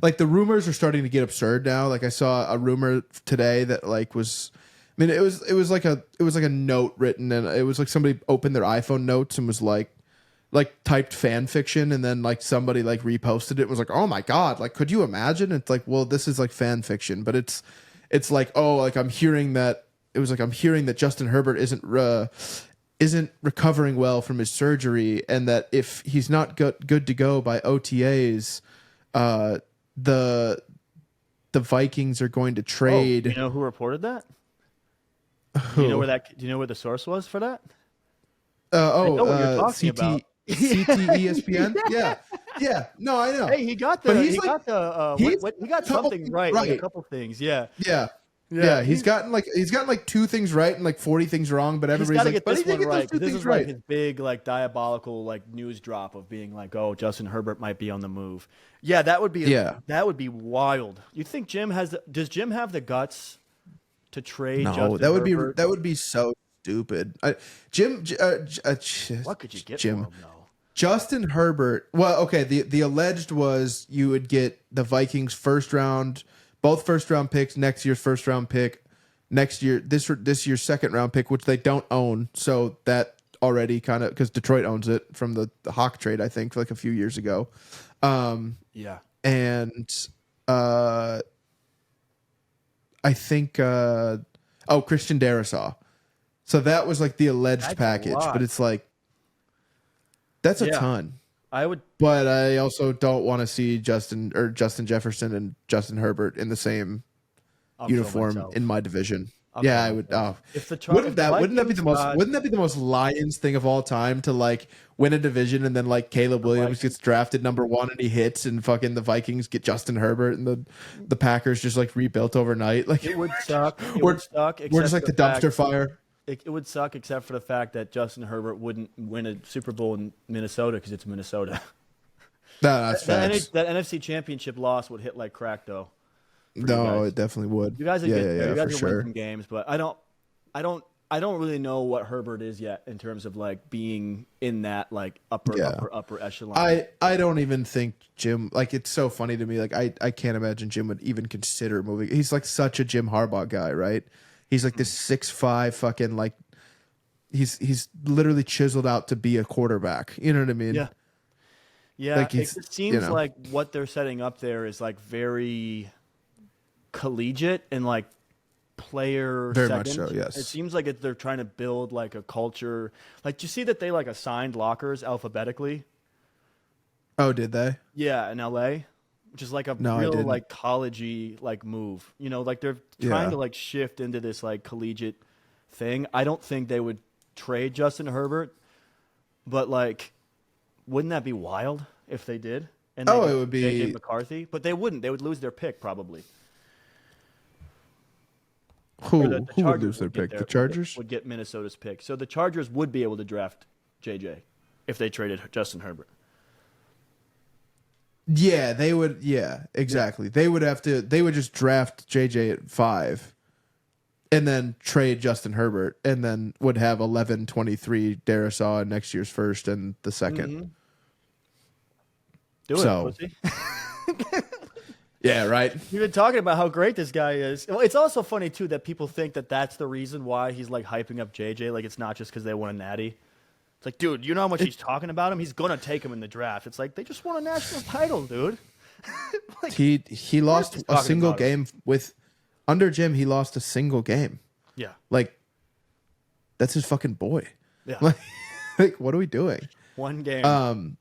like the rumors are starting to get absurd now. Like I saw a rumor today that like was, I mean, it was like a note written, and it was like somebody opened their iPhone notes and was like typed fan fiction, and then like somebody like reposted it, was like, oh my god, like could you imagine? It's like, well, this is like fan fiction, but it's like, oh, like I'm hearing that Justin Herbert isn't recovering well from his surgery, and that if he's not good to go by OTAs, the Vikings are going to trade. Oh, you know who reported that? Who? Do you know where the source was for that? I know what you're talking about. ESPN. Yeah. No, I know. Hey, he got something right. Like a couple things. Yeah. He's gotten like 2 things right and like 40 things wrong, but everybody's like, but he did get those 2 things right. Like his big like diabolical like news drop of being like, oh, Justin Herbert might be on the move. Yeah, that would be wild. You think does Jim have the guts to trade? No, Justin Herbert? that would be so stupid. What could you get Jim? For him, though? Justin Herbert. Well, okay. The alleged was you would get the Vikings both first round picks, next year's first round pick, next year this year's second round pick, which they don't own. So that already kind of, because Detroit owns it from the Hawk trade, I think, like a few years ago. Yeah, and I think Christian Darrisaw. So that was like the alleged package, but it's like that's a ton. But I also don't want to see Justin Jefferson and Justin Herbert in the same uniform in my division. I would. Wouldn't that be the most Lions thing of all time to like win a division, and then like Caleb Williams gets drafted number 1 and he hits, and fucking the Vikings get Justin Herbert, and the Packers just like rebuilt overnight. Like it would suck. We're just like the dumpster fire. It would suck, except for the fact that Justin Herbert wouldn't win a Super Bowl in Minnesota because it's Minnesota. No, that's facts. That NFC Championship loss would hit like crack, though. No, it definitely would. You guys would get there. You guys would win some games, but I don't really know what Herbert is yet in terms of like being in that like upper echelon. I don't even think Jim, like, it's so funny to me. Like I can't imagine Jim would even consider moving. He's like such a Jim Harbaugh guy, right? He's like this 6'5" fucking like he's literally chiseled out to be a quarterback. You know what I mean? Yeah. Yeah. Like it seems like what they're setting up there is like very collegiate and like player very second. much so. Yes. It seems like they're trying to build like a culture. Like, do you see that they like assigned lockers alphabetically? Oh, did they? Yeah, in LA. Which is like a real like college-y like move. You know, like they're trying to like shift into this like collegiate thing. I don't think they would trade Justin Herbert, but like, wouldn't that be wild if they did? And it would be JJ McCarthy, but they wouldn't. They would lose their pick probably. Who would lose their pick? The Chargers would get Minnesota's pick. So the Chargers would be able to draft JJ if they traded Justin Herbert. Yeah, they would. Yeah, exactly. Yeah. They would just draft JJ at 5 and then trade Justin Herbert, and then would have 11, 23 Darrisaw in next year's first and the second. Mm-hmm. Do it, pussy. Yeah, right. You've been talking about how great this guy is. Well, it's also funny, too, that people think that that's the reason why he's like hyping up JJ. Like, it's not just because they won a natty. It's like, dude, you know how much he's talking about him? He's going to take him in the draft. It's like, they just won a national title, dude. Like, he lost a single game under Jim. He lost a single game. Yeah. Like, that's his fucking boy. Yeah. Like what are we doing? One game.